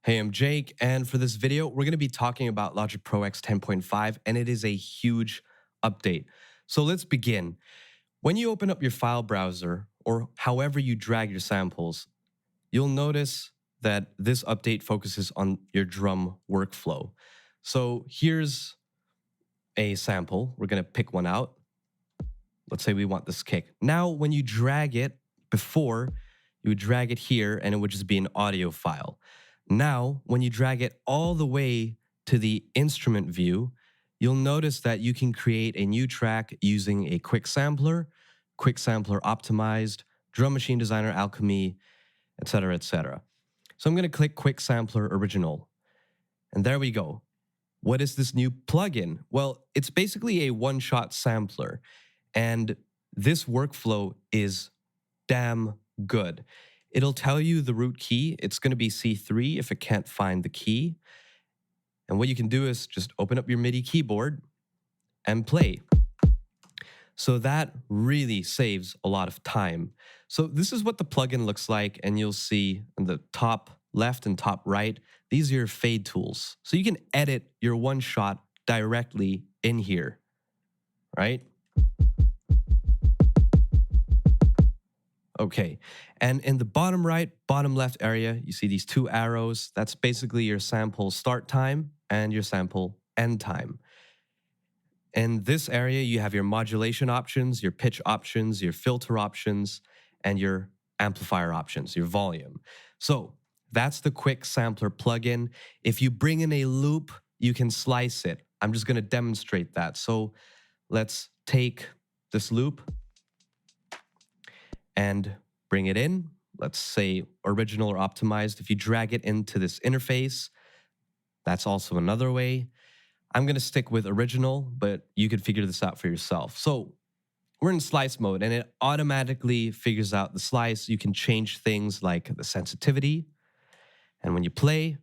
Hey, I'm Jake, and for this video, we're going to be talking about Logic Pro X 10.5, and it is a huge update. So let's begin. When you open up your file browser, or however you drag your samples, you'll notice that this update focuses on your drum workflow. So here's a sample. We're going to pick one out. Let's say we want this kick. Now, when you drag it, before you would drag it here and it would just be an audio file. Now, when you drag it all the way to the instrument view, you'll notice that you can create a new track using a quick sampler optimized, Drum Machine Designer Alchemy, etc., etc. So I'm going to click Quick Sampler Original. And there we go. What is this new plugin? Well, it's basically a one-shot sampler. And this workflow is damn good. It'll tell you the root key. It's going to be C3 if it can't find the key. And what you can do is just open up your MIDI keyboard and play. So that really saves a lot of time. So this is what the plugin looks like, and you'll see in the top left and top right, these are your fade tools. So you can edit your one shot directly in here, right? Okay, and in the bottom right, bottom left area, you see these two arrows. That's basically your sample start time and your sample end time. In this area, you have your modulation options, your pitch options, your filter options, and your amplifier options, your volume. So that's the Quick Sampler plugin. If you bring in a loop, you can slice it. I'm just going to demonstrate that. So let's take this loop and bring it in. Let's say original or optimized. If you drag it into this interface, that's also another way. I'm going to stick with original, but you could figure this out for yourself. So we're in slice mode, and it automatically figures out the slice. You can change things like the sensitivity. And when you play,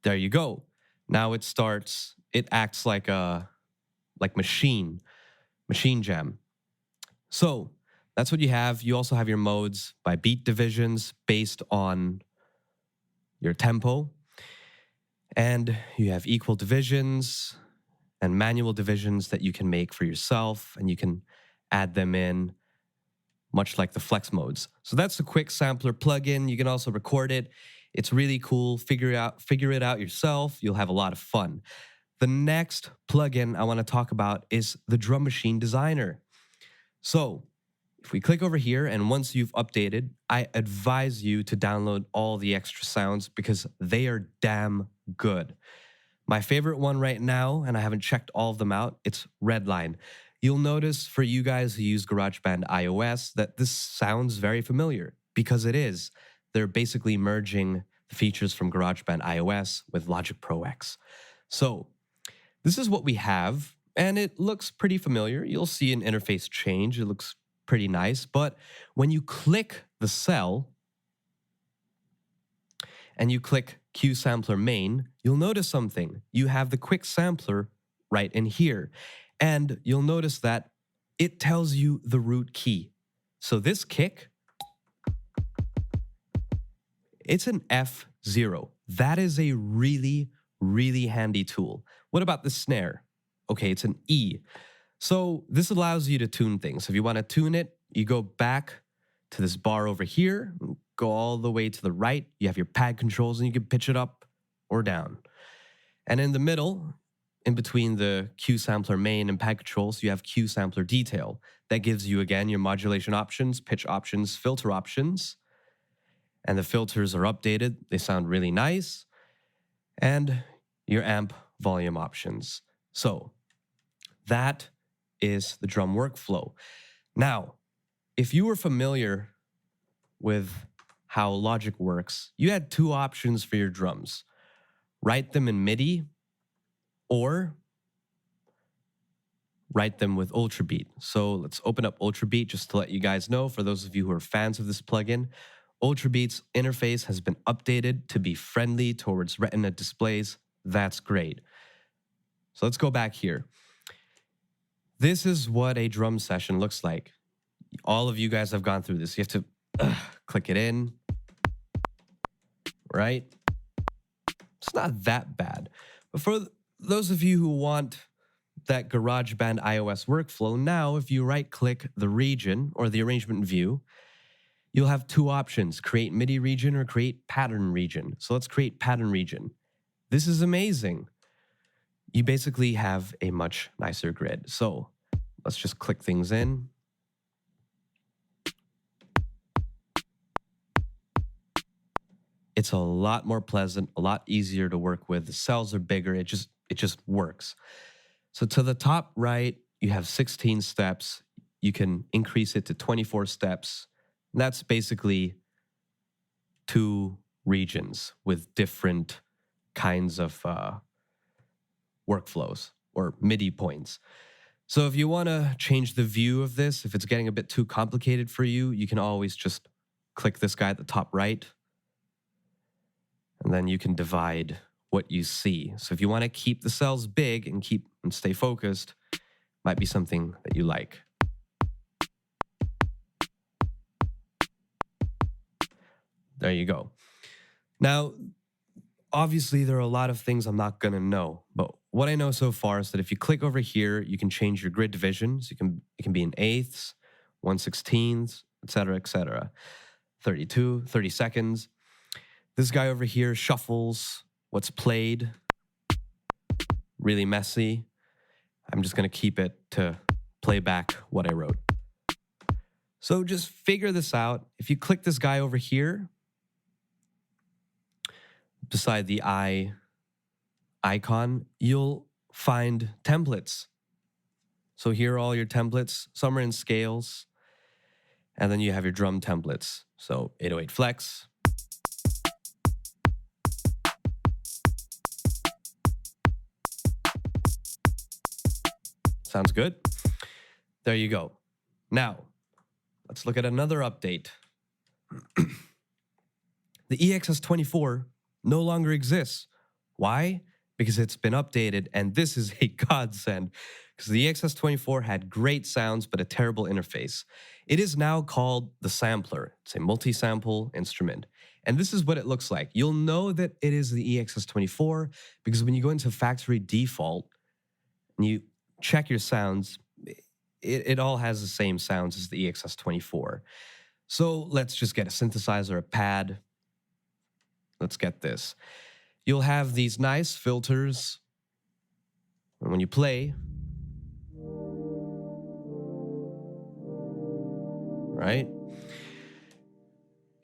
there you go. Now it starts, it acts like a machine jam. So that's what you have. You also have your modes by beat divisions based on your tempo. And you have equal divisions and manual divisions that you can make for yourself, and you can add them in much like the flex modes. So that's the Quick Sampler plugin. You can also record it. It's really cool. Figure it out yourself. You'll have a lot of fun. The next plugin I want to talk about is the Drum Machine Designer. So if we click over here, and once you've updated, I advise you to download all the extra sounds because they are damn good. My favorite one right now, and I haven't checked all of them out, it's Redline. You'll notice for you guys who use GarageBand iOS that this sounds very familiar because it is. They're basically merging the features from GarageBand iOS with Logic Pro X. So this is what we have, and it looks pretty familiar. You'll see an interface change. It looks pretty nice, but when you click the cell and you click Q Sampler Main, you'll notice something. You have the Quick Sampler right in here, and you'll notice that it tells you the root key. So this kick, it's an F0. That is a really, really handy tool. What about the snare? Okay, it's an E. So this allows you to tune things. If you want to tune it, you go back to this bar over here, go all the way to the right. You have your pad controls, and you can pitch it up or down. And in the middle, in between the Q Sampler Main and pad controls, you have Q Sampler Detail. That gives you, again, your modulation options, pitch options, filter options. And the filters are updated. They sound really nice. And your amp volume options. So that is the drum workflow. Now, if you were familiar with how Logic works, you had two options for your drums. Write them in MIDI or write them with Ultrabeat. So let's open up Ultrabeat just to let you guys know, for those of you who are fans of this plugin, Ultrabeat's interface has been updated to be friendly towards Retina displays. That's great. So let's go back here. This is what a drum session looks like. All of you guys have gone through this. You have to click it in, right? It's not that bad. But for those of you who want that GarageBand iOS workflow, now if you right-click the region or the arrangement view, you'll have two options, create MIDI region or create pattern region. So let's create pattern region. This is amazing. You basically have a much nicer grid. So let's just click things in. It's a lot more pleasant, a lot easier to work with. The cells are bigger. It just works. So to the top right, you have 16 steps. You can increase it to 24 steps. And that's basically 2 regions with different kinds of workflows or MIDI points. So if you want to change the view of this, if it's getting a bit too complicated for you, you can always just click this guy at the top right. And then you can divide what you see. So if you want to keep the cells big and stay focused, might be something that you like. There you go. Now, obviously, there are a lot of things I'm not going to know, but what I know so far is that if you click over here, you can change your grid divisions. It can be in eighths, 1/16, et cetera, 32, 30 seconds. This guy over here shuffles what's played. Really messy. I'm just going to keep it to play back what I wrote. So just figure this out. If you click this guy over here, beside the eye icon, you'll find templates. So here are all your templates. Some are in scales. And then you have your drum templates. So 808 flex. Sounds good? There you go. Now, let's look at another update. The EXS24 no longer exists. Why? Because it's been updated, and this is a godsend. Because the EXS24 had great sounds, but a terrible interface. It is now called the sampler. It's a multi-sample instrument. And this is what it looks like. You'll know that it is the EXS24 because when you go into factory default and you check your sounds, it all has the same sounds as the EXS24. So let's just get a synthesizer, a pad. Let's get this. You'll have these nice filters. And when you play, right?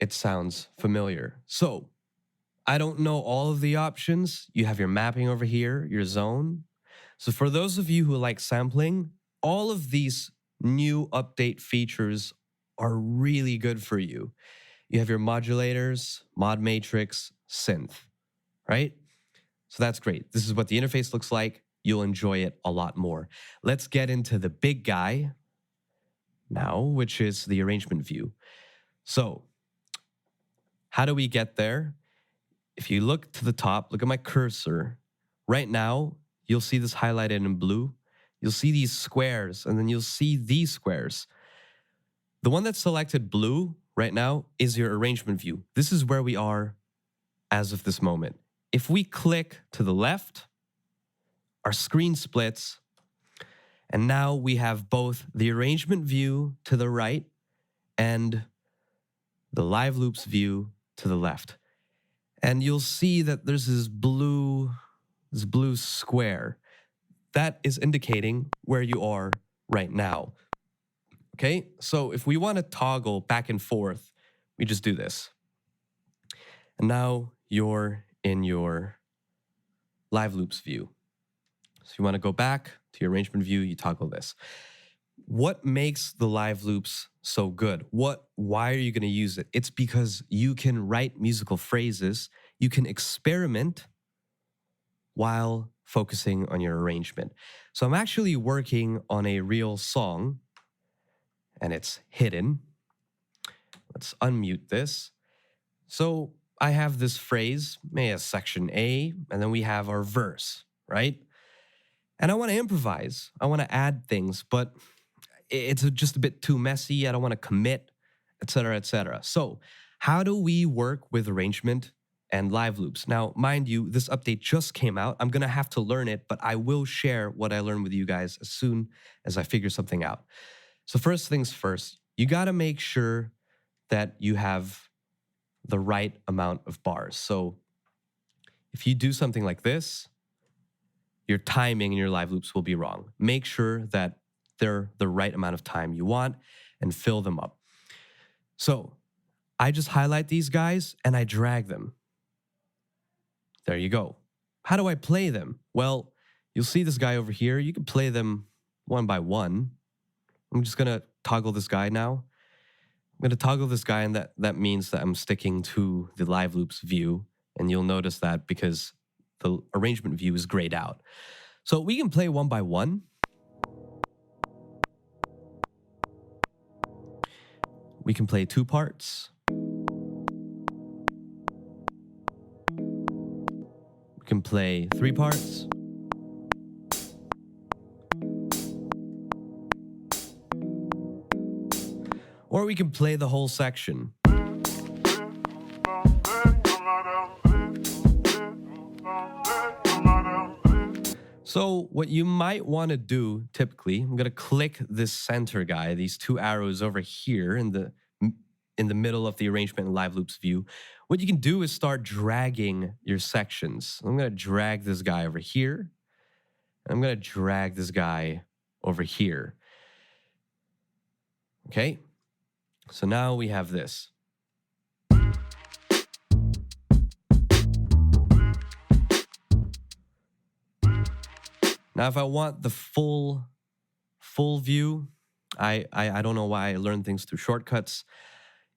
It sounds familiar. So I don't know all of the options. You have your mapping over here, your zone. So for those of you who like sampling, all of these new update features are really good for you. You have your modulators, mod matrix, synth, right? So that's great. This is what the interface looks like. You'll enjoy it a lot more. Let's get into the big guy now, which is the arrangement view. So how do we get there? If you look to the top, look at my cursor. Right now, you'll see this highlighted in blue. You'll see these squares, and then you'll see these squares. The one that's selected blue right now is your arrangement view. This is where we are as of this moment. If we click to the left, our screen splits, and now we have both the arrangement view to the right and the live loops view to the left. And you'll see that there's this blue square. That is indicating where you are right now. Okay, so if we want to toggle back and forth, we just do this. And now you're in your live loops view. So you want to go back to your arrangement view, you toggle this. What makes the live loops so good? Why are you going to use it? It's because you can write musical phrases, you can experiment while focusing on your arrangement. So I'm actually working on a real song, and it's hidden. Let's unmute this. So I have this phrase, maybe section A, and then we have our verse, right? And I want to improvise. I want to add things, but it's just a bit too messy. I don't want to commit, etc., etc. So, how do we work with arrangement and live loops? Now, mind you, this update just came out. I'm going to have to learn it, but I will share what I learned with you guys as soon as I figure something out. So, first things first, you got to make sure that you have the right amount of bars. So, if you do something like this, your timing and your live loops will be wrong. Make sure that they're the right amount of time you want and fill them up. So I just highlight these guys and I drag them. There you go. How do I play them? Well, you'll see this guy over here. You can play them one by one. I'm just going to toggle this guy now. I'm going to toggle this guy, and that means that I'm sticking to the live loops view. And you'll notice that because the arrangement view is grayed out. So we can play one by one. We can play two parts. We can play three parts. Or we can play the whole section. So what you might want to do, typically, I'm going to click this center guy, these two arrows over here in the middle of the arrangement and live loops view. What you can do is start dragging your sections. I'm going to drag this guy over here. I'm going to drag this guy over here. Okay, so now we have this. Now, if I want the full view, I don't know why I learned things through shortcuts.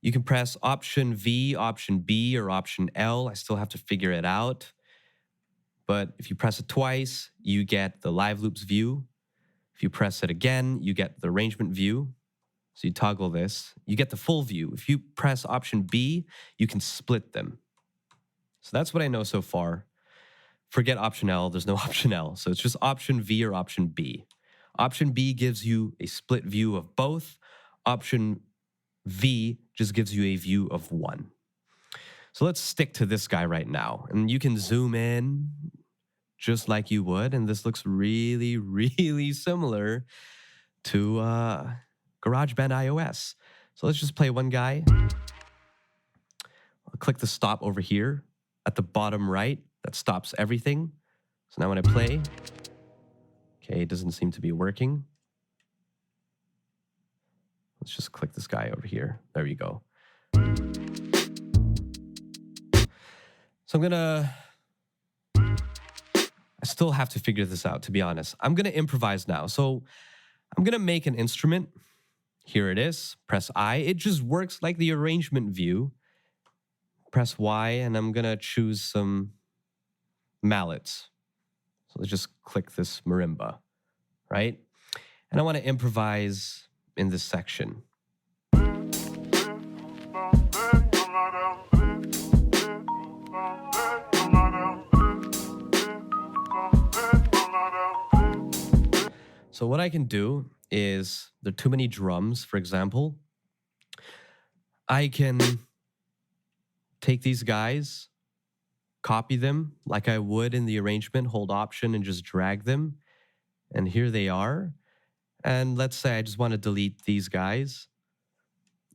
You can press Option V, Option B, or Option L. I still have to figure it out. But if you press it twice, you get the live loops view. If you press it again, you get the arrangement view. So you toggle this, you get the full view. If you press Option B, you can split them. So that's what I know so far. Forget Option L, there's no Option L. So it's just Option V or Option B. Option B gives you a split view of both. Option V just gives you a view of one. So let's stick to this guy right now. And you can zoom in just like you would. And this looks really, really similar to GarageBand iOS. So let's just play one guy. I'll click the stop over here at the bottom right. That stops everything. So now when I play, okay, it doesn't seem to be working. Let's just click this guy over here. There you go. So I still have to figure this out, to be honest. I'm gonna improvise now. So I'm gonna make an instrument. Here it is, press I. It just works like the arrangement view. Press Y, and I'm gonna choose some mallets. So let's just click this marimba, right? And I want to improvise in this section. So what I can do is, there are too many drums, for example. I can take these guys, copy them like I would in the arrangement, hold Option and just drag them. And here they are. And let's say I just want to delete these guys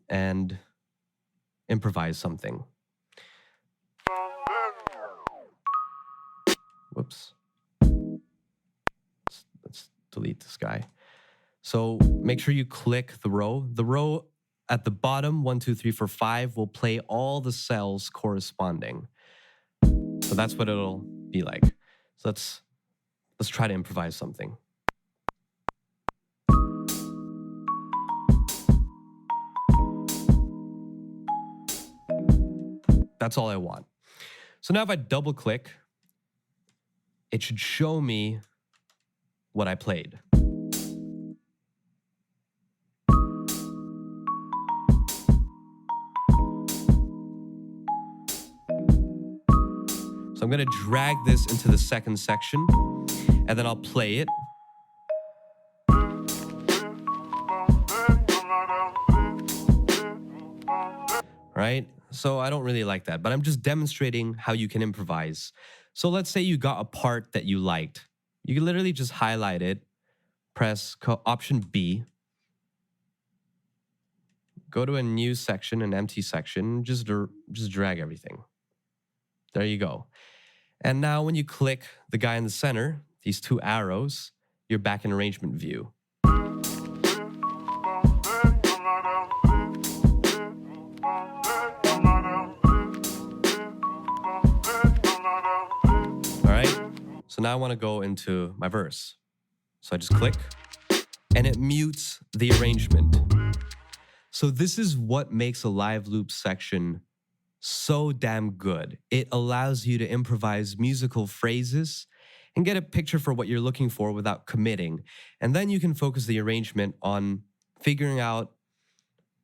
and improvise something. Whoops. Let's delete this guy. So make sure you click the row. The row at the bottom, 1, 2, 3, 4, 5, will play all the cells corresponding. So that's what it'll be like. So let's try to improvise something. That's all I want. So now if I double click, it should show me what I played. So I'm going to drag this into the second section, and then I'll play it. right? So I don't really like that, but I'm just demonstrating how you can improvise. So let's say you got a part that you liked. You can literally just highlight it, press Option B, go to a new section, an empty section, just drag everything. There you go. And now when you click the guy in the center, these two arrows, you're back in arrangement view. All right. So now I want to go into my verse. So I just click and it mutes the arrangement. So this is what makes a live loop section so damn good. It allows you to improvise musical phrases and get a picture for what you're looking for without committing. And then you can focus the arrangement on figuring out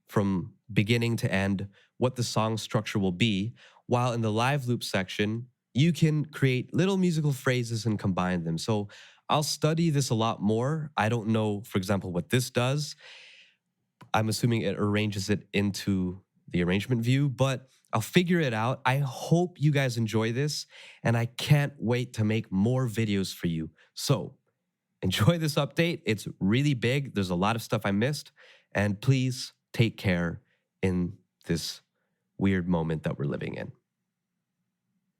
from beginning to end what the song structure will be, while in the live loop section, you can create little musical phrases and combine them. So I'll study this a lot more. I don't know, for example, what this does. I'm assuming it arranges it into the arrangement view, but I'll figure it out. I hope you guys enjoy this, and I can't wait to make more videos for you. So enjoy this update. It's really big. There's a lot of stuff I missed, and please take care in this weird moment that we're living in.